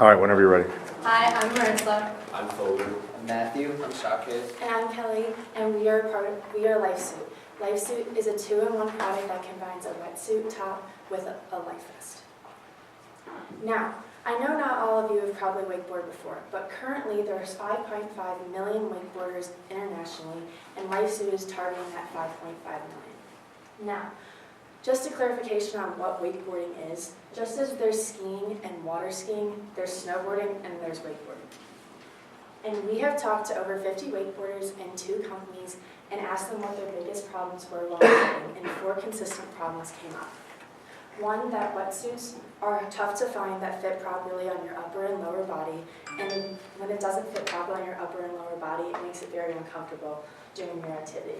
All right, whenever you're ready. Hi, I'm Marissa. I'm Folder. I'm Matthew. I'm Saket. And I'm Kelly, and we are LifeSuit. LifeSuit is a two-in-one product that combines a wetsuit top with a life vest. Now, I know not all of you have probably wakeboarded before, but currently there's 5.5 million wakeboarders internationally, and LifeSuit is targeting that 5.5 million. Now, just a clarification on what wakeboarding is. Just as there's skiing and water skiing, there's snowboarding and there's wakeboarding. And we have talked to over 50 wakeboarders and 2 companies and asked them what their biggest problems were while boarding, and 4 consistent problems came up. 1, that wetsuits are tough to find that fit properly on your upper and lower body, and when it doesn't fit properly on your upper and lower body, it makes it very uncomfortable doing your activity.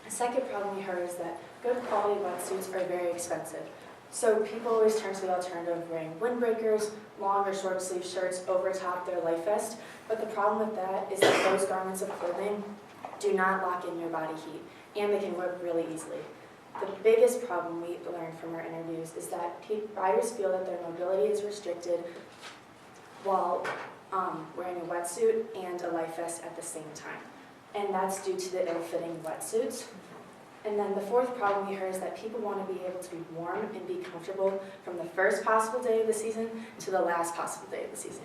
The second problem we heard is that good quality wetsuits are very expensive. So people always turn to the alternative of wearing windbreakers, long or short sleeve shirts over top their life vest. But the problem with that is that those garments of clothing do not lock in your body heat, and they can rip really easily. The biggest problem we learned from our interviews is that riders feel that their mobility is restricted while wearing a wetsuit and a life vest at the same time. And that's due to the ill-fitting wetsuits. And then the 4th problem we heard is that people want to be able to be warm and be comfortable from the first possible day of the season to the last possible day of the season.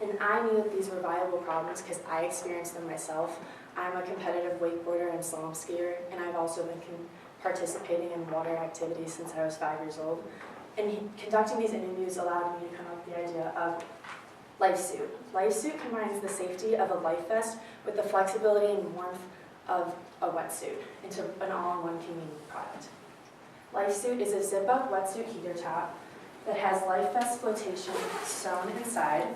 And I knew that these were viable problems because I experienced them myself. I'm a competitive wakeboarder and slalom skier, and I've also been participating in water activities since I was 5 years old. And conducting these interviews allowed me to come up with the idea of LifeSuit. LifeSuit combines the safety of a life vest with the flexibility and warmth of a wetsuit into an all-in-one convenient product. LifeSuit is a zip-up wetsuit heater top that has life vest flotation sewn inside.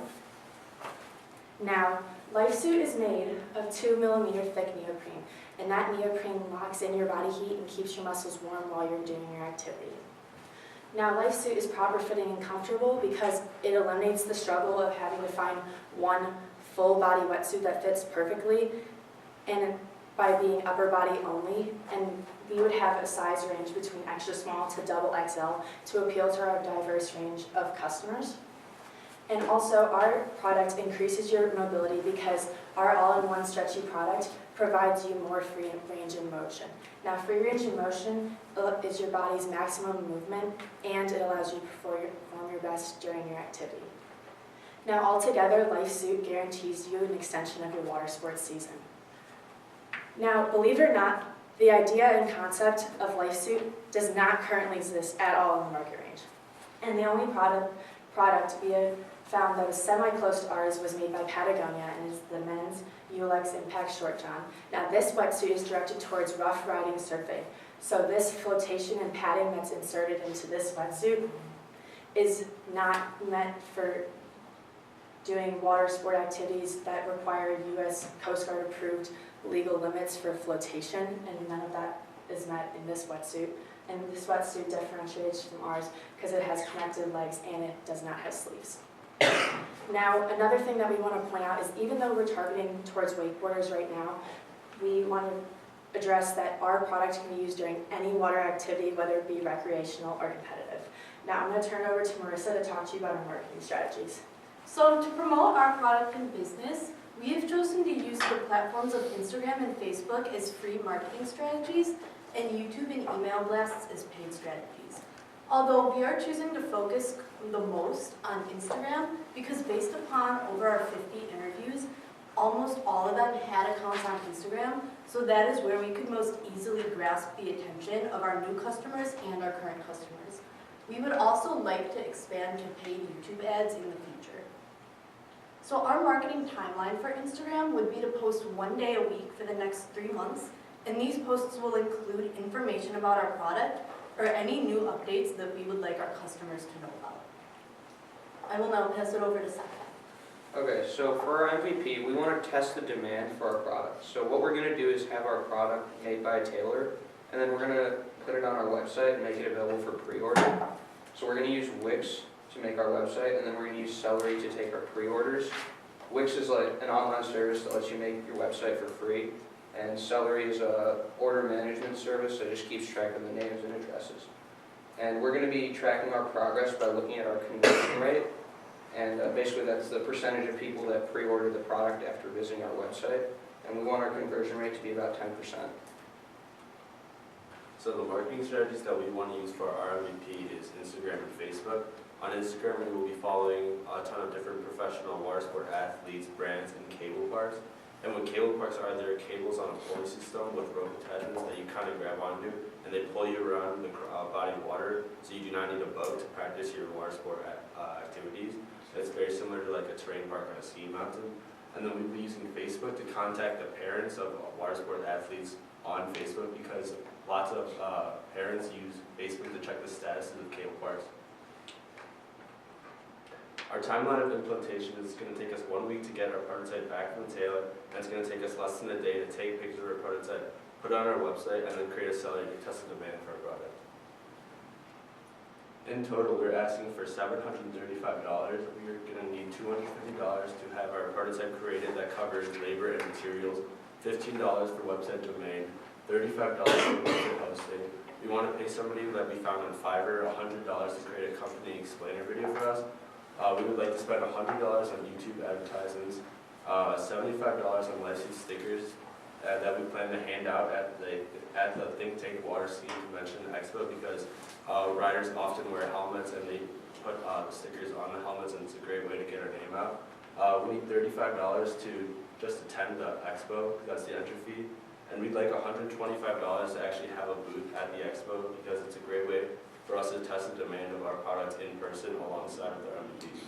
Now, LifeSuit is made of 2 millimeter thick neoprene, and that neoprene locks in your body heat and keeps your muscles warm while you're doing your activity. Now, LifeSuit is proper fitting and comfortable because it eliminates the struggle of having to find one full body wetsuit that fits perfectly, and by being upper body only, and we would have a size range between extra small to double XL to appeal to our diverse range of customers. And also, our product increases your mobility because our all-in-one stretchy product provides you more free range of motion. Now, free range of motion is your body's maximum movement, and it allows you to perform your best during your activity. Now, altogether, LifeSuit guarantees you an extension of your water sports season. Now, believe it or not, the idea and concept of LifeSuit does not currently exist at all in the market range. And the only product we have found that was semi-close to ours was made by Patagonia and is the men's Ulex Impact Short John. Now, this wetsuit is directed towards rough riding surfing. So this flotation and padding that's inserted into this wetsuit is not meant for doing water sport activities that require U.S. Coast Guard approved legal limits for flotation, and none of that is met in this wetsuit. And this wetsuit differentiates from ours because it has connected legs and it does not have sleeves. Now, another thing that we want to point out is even though we're targeting towards wakeboarders right now, we want to address that our product can be used during any water activity, whether it be recreational or competitive. Now, I'm going to turn it over to Marissa to talk to you about our marketing strategies. So to promote our product and business, we have chosen to use the platforms of Instagram and Facebook as free marketing strategies, and YouTube and email blasts as paid strategies. Although we are choosing to focus the most on Instagram because based upon over our 50 interviews, almost all of them had accounts on Instagram, so that is where we could most easily grasp the attention of our new customers and our current customers. We would also like to expand to paid YouTube ads in the future. So our marketing timeline for Instagram would be to post 1 day a week for the next 3 months, and these posts will include information about our product or any new updates that we would like our customers to know about. I will now pass it over to Saket. Okay, so for our MVP, we want to test the demand for our product. So what we're going to do is have our product made by a tailor, and then we're going to put it on our website and make it available for pre-order. So we're going to use Wix to make our website, and then we're going to use Celery to take our pre-orders. Wix is like an online service that lets you make your website for free, and Celery is a order management service that just keeps track of the names and addresses. And we're going to be tracking our progress by looking at our conversion rate And basically that's the percentage of people that pre-order the product after visiting our website. And we want our conversion rate to be about 10%. So the marketing strategies that we want to use for our MVP is Instagram and Facebook. On Instagram, we will be following a ton of different professional water sport athletes, brands, and cable parks. And what cable parks are, they're cables on a pulley system with rope attachments that you kind of grab onto, and they pull you around the body of water, so you do not need a boat to practice your water sport activities. It's very similar to like a terrain park on a ski mountain. And then we'll be using Facebook to contact the parents of water sport athletes on Facebook, because lots of parents use Facebook to check the status of cable parks. Our timeline of implementation is going to take us 1 week to get our prototype back from the tailor, and it's going to take us less than a day to take pictures of our prototype, put it on our website, and then create a seller to test the demand for our product. In total, we're asking for $735. We're going to need $250 to have our prototype created that covers labor and materials, $15 for website domain, $35 for website hosting. We want to pay somebody that we found on Fiverr $100 to create a company explainer video for us. We would like to spend $100 on YouTube advertisements, $75 on license stickers that we plan to hand out at the Think Tank Water Ski Convention Expo, because riders often wear helmets and they put the stickers on the helmets, and it's a great way to get our name out. We need $35 to just attend the expo, that's the entry fee, and we'd like $125 to actually have a booth at the expo, because it's a great way for us to test the demand of our products in person alongside of their MVPs.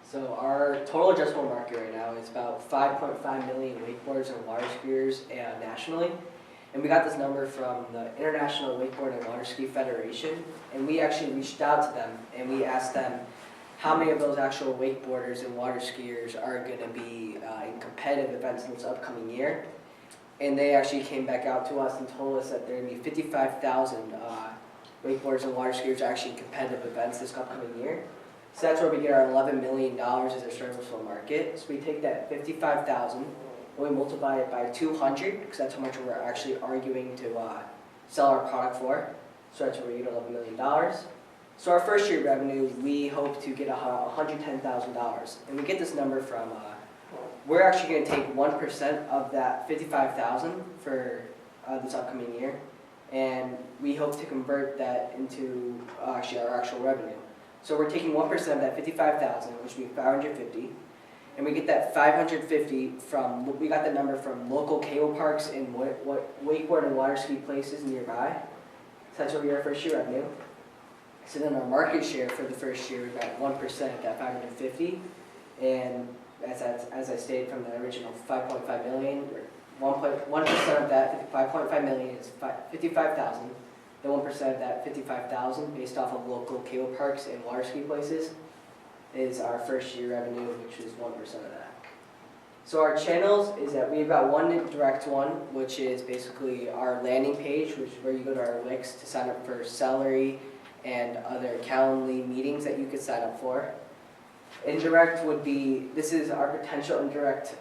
So our total addressable market right now is about 5.5 million wakeboarders and water skiers nationally. And we got this number from the International Wakeboard and Water Ski Federation. And we actually reached out to them and we asked them how many of those actual wakeboarders and water skiers are going to be in competitive events in this upcoming year. And they actually came back out to us and told us that there are going to be 55,000 wakeboarders and water skiers actually in competitive events this upcoming year. So that's where we get our $11 million as our serviceable market. So we take that 55,000 and we multiply it by 200, because that's how much we're actually arguing to sell our product for. So that's where we get $11 million. So our first year revenue, we hope to get $110,000. And we get this number from we're actually going to take 1% of that 55,000 for this upcoming year, and we hope to convert that into actually our actual revenue. So we're taking 1% of that 55,000, which would be 550, and we get that 550 from, we got that number from local cable parks and what wakeboard and water ski places nearby. So that's what we get our first year revenue. So then our market share for the first year is about 1% of that 550, and as I stated from the original 5.5 million, 1% of that 5.5 million is 55,000. The 1% of that 55,000, based off of local cable parks and water ski places, is our first year revenue, which is 1% of that. So our channels is that we've got one direct one, which is basically our landing page, which is where you go to our Wix to sign up for Celery and other Calendly meetings that you could sign up for. Indirect would be, this is our potential indirect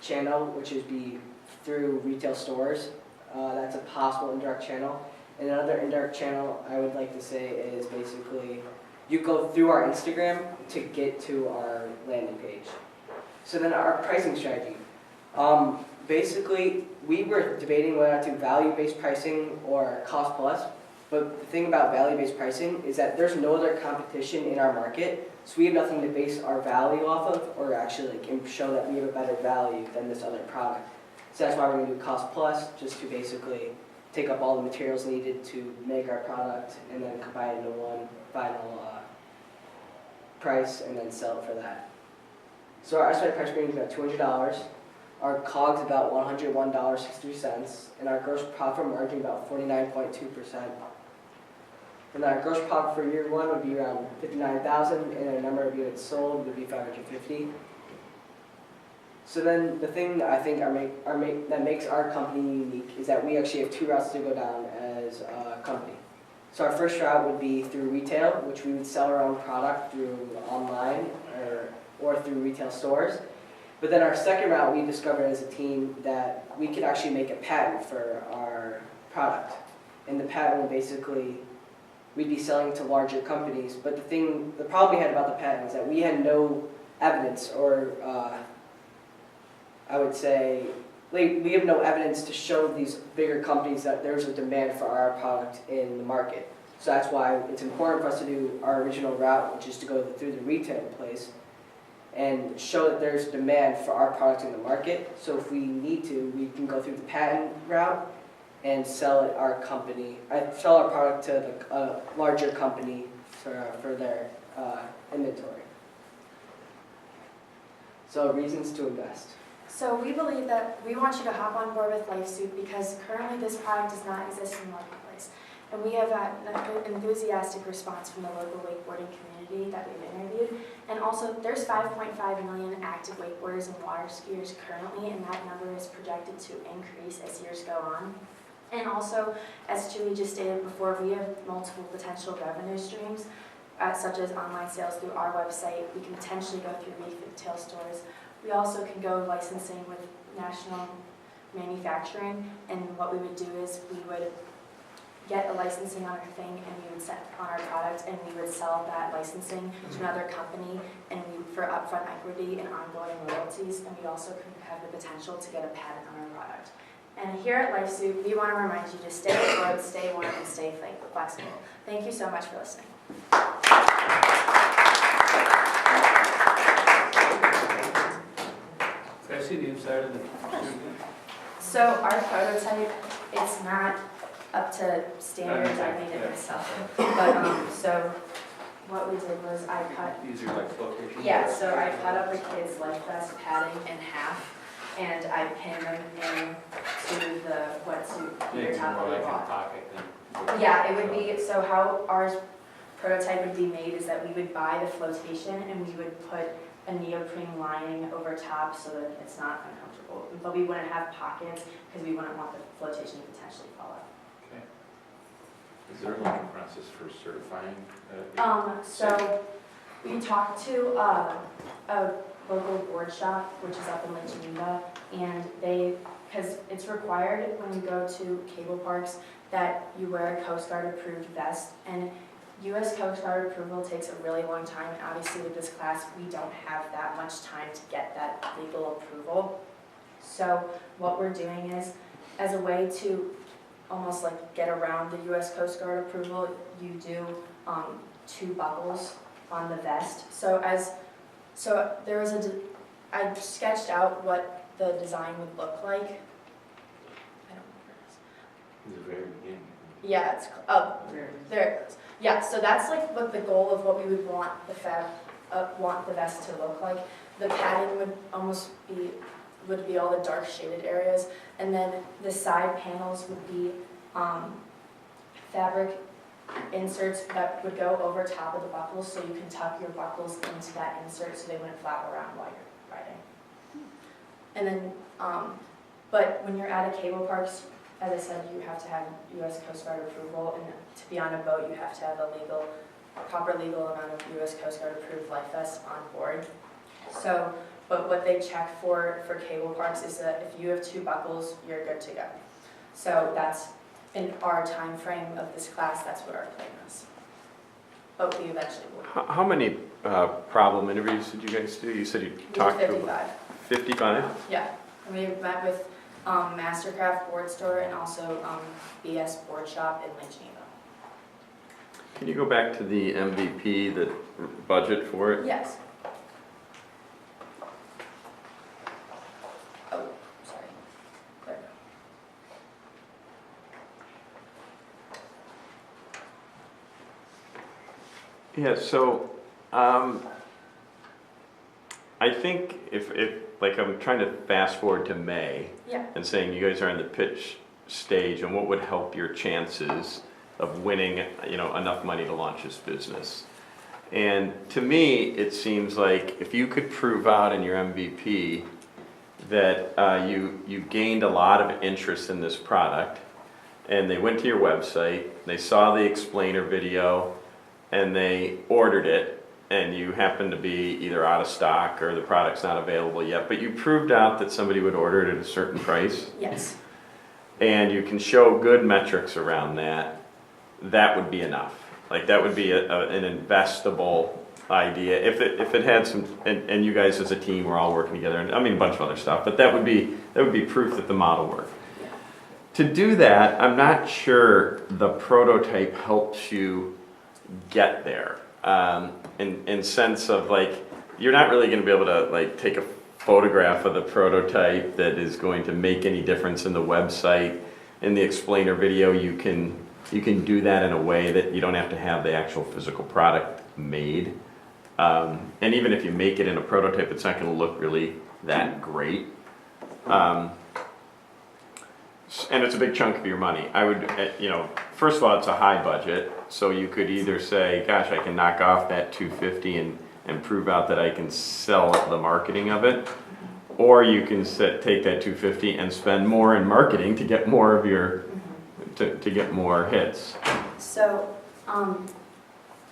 channel, which would be through retail stores. That's a possible indirect channel. And another indirect channel I would like to say is basically you go through our Instagram to get to our landing page. So then our pricing strategy. Basically, we were debating whether to do value-based pricing or cost plus. But the thing about value-based pricing is that there's no other competition in our market, so we have nothing to base our value off of, or actually show that we have a better value than this other product. So that's why we're going to do cost plus, just to basically take up all the materials needed to make our product and then combine it into one final price and then sell it for that. So our estimated price range is about $200. Our COGS about $101.63, and our gross profit margin about 49.2%. And our gross profit for year one would be around 59,000, and our number of units sold would be 550. So then the thing that I think that makes our company unique is that we actually have two routes to go down as a company. So our first route would be through retail, which we would sell our own product through online or through retail stores. But then our second route, we discovered as a team that we could actually make a patent for our product. And the patent would basically we'd be selling to larger companies. But the problem we had about the patent is that we had no evidence, or I would say, we have no evidence to show these bigger companies that there's a demand for our product in the market. So that's why it's important for us to do our original route, which is to go through the retail place and show that there's demand for our product in the market. So if we need to, we can go through the patent route and sell our product to the larger company for their inventory. So reasons to invest. So we believe that we want you to hop on board with LifeSuit because currently this product does not exist in the marketplace. And we have had an enthusiastic response from the local wakeboarding community that we've interviewed. And also, there's 5.5 million active wakeboarders and water skiers currently, and that number is projected to increase as years go on. And also, as Julie just stated before, we have multiple potential revenue streams, such as online sales through our website. We can potentially go through retail stores. We also can go licensing with national manufacturing, and what we would do is we would get a licensing on our thing, and we would set on our product, and we would sell that licensing to another company, and for upfront equity and ongoing royalties, and we also could have the potential to get a patent on our product. And here at LifeSuit, we want to remind you to stay afloat, stay warm, and stay flexible. Thank you so much for listening. Can I see the inside of the So our prototype, it's not up to standards, I made it myself. But, so what we did was I cut, These are like flotation? yeah, so I cut up the kids' life vest padding in half, and I pinned them into the wetsuit Maybe either top more of the like in a wall. pocket then. Yeah, it would be, so how our prototype would be made is that we would buy the flotation and we would put a neoprene lining over top so that it's not uncomfortable. But we wouldn't have pockets because we wouldn't want the flotation to potentially fall out. Okay. Is there like a process for certifying that? So we talked to a local board shop, which is up in Lake Geneva, and because it's required when you go to cable parks that you wear a Coast Guard approved vest, and U.S. Coast Guard approval takes a really long time, and obviously with this class, we don't have that much time to get that legal approval. So what we're doing is, as a way to almost like get around the U.S. Coast Guard approval, you do 2 buckles on the vest. So there was I sketched out what the design would look like. I don't know where it is. In the very beginning. Yeah, it's, oh, there it goes. Yeah, so that's like what the goal of what we would want the vest to look like. The padding would almost be all the dark shaded areas, and then the side panels would be fabric inserts that would go over top of the buckles, so you can tuck your buckles into that insert so they wouldn't flap around while you're riding. And then, but when you're at a cable parks, as I said, you have to have U.S. Coast Guard approval, and to be on a boat, you have to have a proper legal amount of U.S. Coast Guard approved life vests on board. So, but what they check for cable parks is that if you have 2 buckles, you're good to go. So that's, in our time frame of this class, that's what our plan is. But we eventually will. How many problem interviews did you guys do? You said you talked to 55. 55? Yeah, and we met with Mastercraft Board Store and also BS Board Shop in Lake Geneva. Can you go back to the MVP, the budget for it? Yes. Oh, sorry. There we go. Yeah, so I think if like I'm trying to fast forward to May Yeah. and saying you guys are in the pitch stage and what would help your chances of winning, enough money to launch this business. And to me, it seems like if you could prove out in your MVP that you gained a lot of interest in this product, and they went to your website, they saw the explainer video, and they ordered it, and you happen to be either out of stock or the product's not available yet, but you proved out that somebody would order it at a certain price, Yes. and you can show good metrics around that, that would be enough. Like, that would be an investable idea, if it had some, and you guys as a team were all working together, and I mean, a bunch of other stuff, but that would be proof that the model worked. To do that, I'm not sure the prototype helps you get there, in sense of like, you're not really gonna be able to like take a photograph of the prototype that is going to make any difference in the website. In the explainer video, you can do that in a way that you don't have to have the actual physical product made. And even if you make it in a prototype, it's not gonna look really that great. And it's a big chunk of your money. I would, first of all, it's a high budget, so you could either say, gosh, I can knock off that $250 and prove out that I can sell the marketing of it, or you can take that $250 and spend more in marketing to get more of your, to get more hits. So,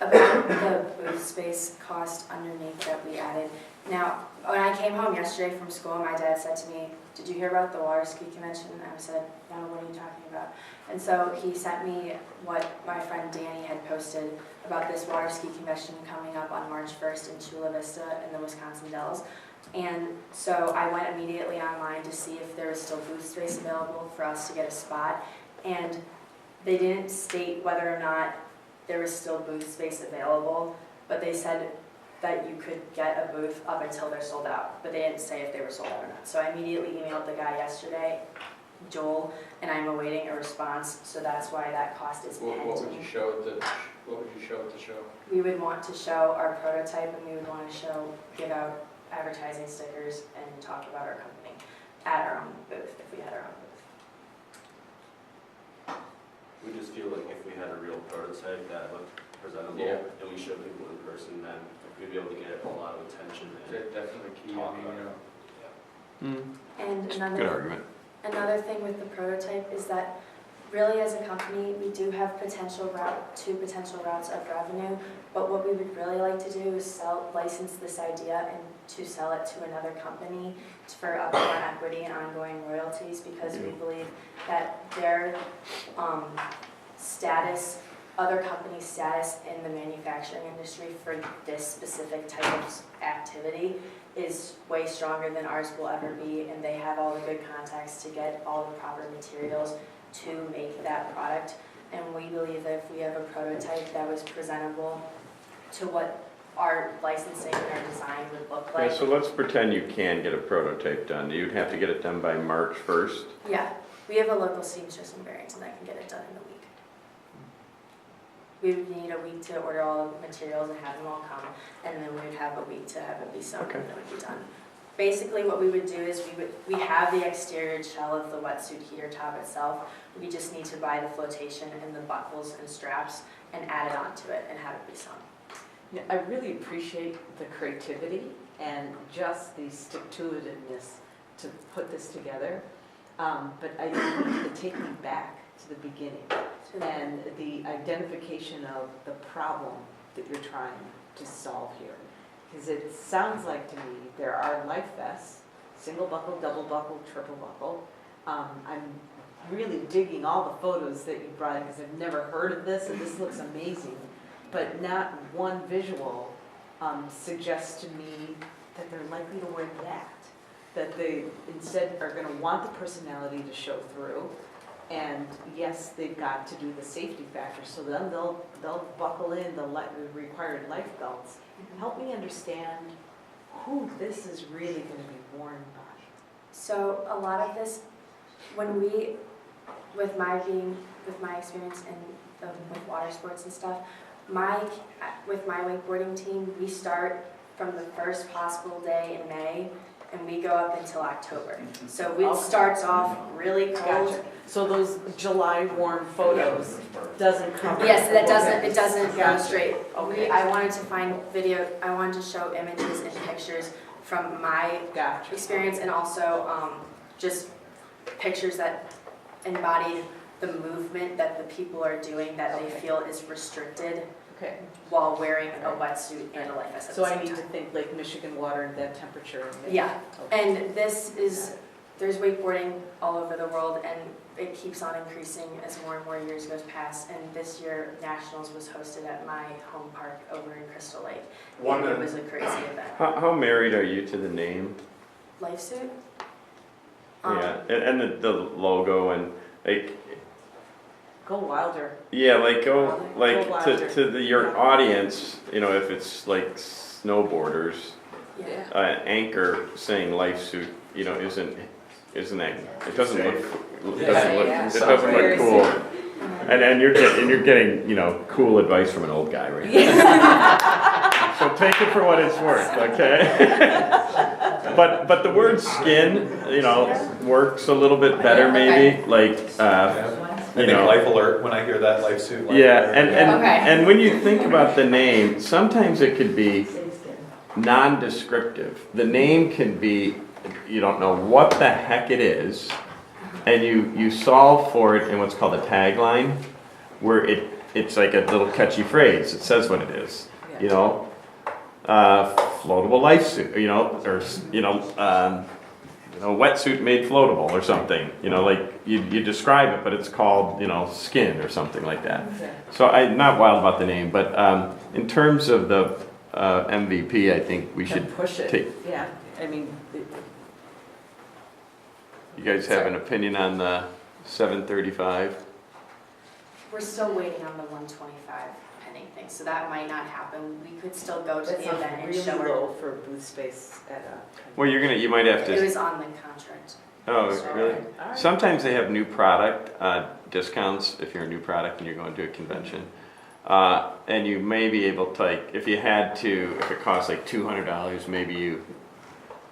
about the booth space cost underneath that we added. Now, when I came home yesterday from school, my dad said to me, "Did you hear about the water ski convention?" And I said, "No, what are you talking about?" And so he sent me what my friend Danny had posted about this water ski convention coming up on March 1st in Chula Vista in the Wisconsin Dells. And so I went immediately online to see if there was still booth space available for us to get a spot. And they didn't state whether or not there was still booth space available, but they said that you could get a booth up until they're sold out, but they didn't say if they were sold out or not. So I immediately emailed the guy yesterday, Joel, and I'm awaiting a response, so that's why that cost is pending. What would you show at the show? We would want to show our prototype, and we would want to give out advertising stickers and talk about our company at our own booth, if we had our own booth. We just feel like if we had a real prototype that looked presentable, Yeah. and we showed people in person, then we'd be able to get a lot of attention and Definitely key, talk about it. And Good argument. another thing with the prototype is that really as a company, we do have two potential routes of revenue, but what we would really like to do is license this idea and to sell it to another company for upfront equity and ongoing royalties, because we believe that their status, other companies' status in the manufacturing industry for this specific type of activity is way stronger than ours will ever be, and they have all the good contacts to get all the proper materials to make that product. And we believe that if we have a prototype that was presentable to what our licensing and our design would look Okay, like. so let's pretend you can get a prototype done. You'd have to get it done by March 1st. Yeah, we have a local seamstress in Barrington that can get it done in a week. We would need a week to order all the materials and have them all come, and then we would have a week to have it be sewn, Okay. and it would be done. Basically, what we would do is we have the exterior shell of the wetsuit heater top itself. We just need to buy the flotation and the buckles and straps and add it onto it and have it be sewn. Yeah, I really appreciate the creativity and just the stick-to-itiveness to put this together. But I need to take me back to the beginning and the identification of the problem that you're trying to solve here. Because it sounds like to me there are life vests, single buckle, double buckle, triple buckle. I'm really digging all the photos that you brought in because I've never heard of this and this looks amazing. But not one visual suggests to me that they're likely to wear that they instead are going to want the personality to show through. And yes, they've got to do the safety factor, so then they'll buckle in the required life belts. Help me understand who this is really going to be worn by. So a lot of this, when with my experience with water sports and stuff, with my wakeboarding team, we start from the first possible day in May, and we go up until October. So it starts off really cold. Gotcha. So those July worn photos doesn't cover. Yes, it doesn't go Gotcha. straight. Okay. I wanted to show images and pictures from my Gotcha. experience, and also just pictures that embodied the movement that the people are doing that they feel is restricted Okay. while wearing a wetsuit and a life vest at So the I same need to time. think Lake Michigan water and that temperature. Yeah, Okay. and this is there's wakeboarding all over the world, and it keeps on increasing as more and more years goes past. And this year, Nationals was hosted at my home park over in Crystal Lake. One And it of- was a crazy event. How married are you to the name? Life suit? Yeah, and the logo and like, Go Wilder. yeah, like go, Go like Wilder. your audience, you know, if it's like snowboarders, Yeah. anchor saying life suit, you know, isn't that, it doesn't look, it Yeah, doesn't look, yeah. it doesn't Very look cool. safe. And you're getting, you know, cool advice from an old guy right now. So take it for what it's worth, okay? But the word skin, you know, works a little bit better maybe, like, I you think know. life alert when I hear that life suit. Life Yeah, alert. and when you think about the name, sometimes it could be non-descriptive. The name can be, you don't know what the heck it is, and you solve for it in what's called a tagline, where it's like a little catchy phrase. It says what it is, you know, floatable life suit, you know, or wetsuit made floatable or something. You know, like you describe it, but it's called, you know, skin or something like that. So I'm not wild about the name, but in terms of the MVP, I think we should And push it, take. yeah, I mean, You guys have an opinion on the 735? We're still waiting on the 125 pending thing, so that might not happen. We could still go to that the sounds event and really show our. low for booth space at a. Well, you might have It to. was on the contract. Oh, So- really? All right. Sometimes they have new product discounts if you're a new product and you're going to a convention. And you may be able to, like, if it costs like $200, maybe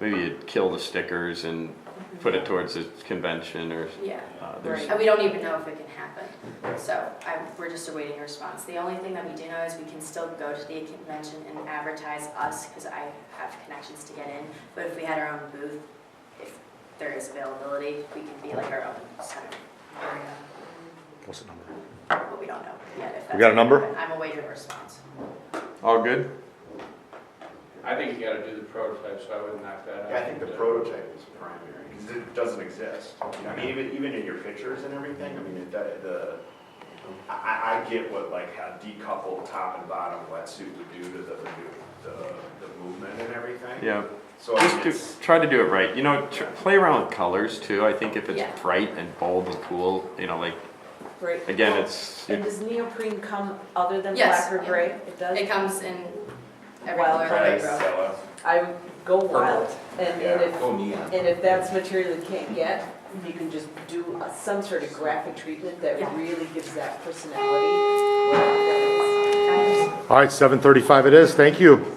you'd kill the stickers and put it towards the convention or, Yeah. there's, Right. And we don't even know if it can happen, so we're just awaiting a response. The only thing that we do know is we can still go to the convention and advertise us, because I have connections to get in, but if we had our own booth, if there is availability, we can be like our own center area, What's the number? but we don't know yet if that's. We got a number? gonna happen. I'm awaiting a response. all good? I think you gotta do the prototype, so I wouldn't knock that out. Yeah, I think the prototype is primary, because it doesn't exist. You know, I mean, even in your pictures and everything, I mean, I get what like a decoupled top and bottom wetsuit would do to the movement and everything. Yeah. So I mean, Just try to do it right. You know, play around with colors too. I think if it's Yeah. bright and bold and cool, you know, like, Right. again, it's, And does neoprene come other than Yes, black or yeah. gray? It does? It comes in every Wild color price, that we grow. yellow. I would go wild, and if, Go neon. and if that's material you can't get, you can just do some sort of graphic treatment that Yeah. really gives that personality. Whatever that is. All right, 7:35 it is. Thank you.